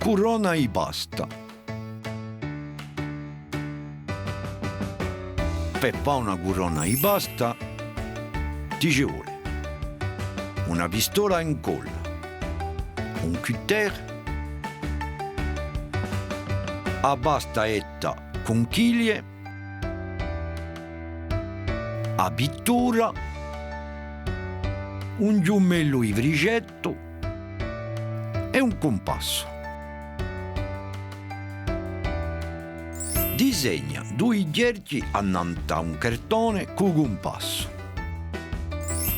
Curona e pasta. Per fare una curona di pasta ti ci vuole una pistola in colla, un cutter, a pasta etta con chiglie, a pittura, un giummello di fricetto e un compasso. Disegna due cerchi annanti a un cartone con compasso.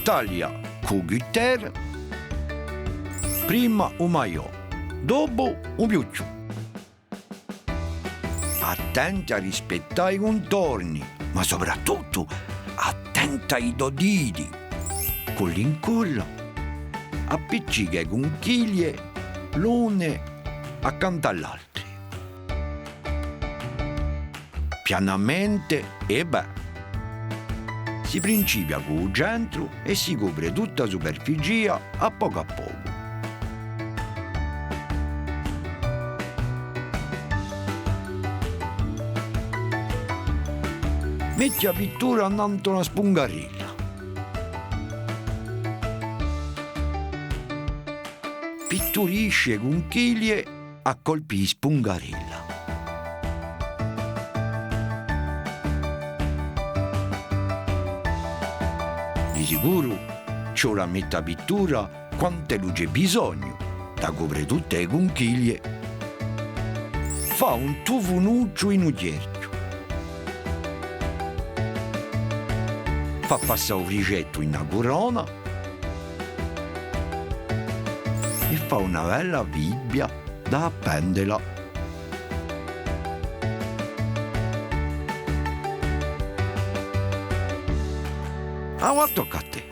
Taglia con cutter prima un maiò, dopo un piuccio. Attenta a rispettare i contorni, ma soprattutto attenta ai dodini. Con l'incolla appiccica con chiglie l'une accanto all'altro. Pianamente si principia con il centro e si copre tutta la superficie a poco. Metti la pittura annanto una spungarella. Pitturisce con chiglie a colpi di spungarella. Di sicuro c'ho la metta pittura quante luce bisogno da coprire tutte le conchiglie. Fa un tufunuccio in un cerchio. Fa passare un fricetto in una corona e fa una bella Bibbia da appendere. Ora tocca a te.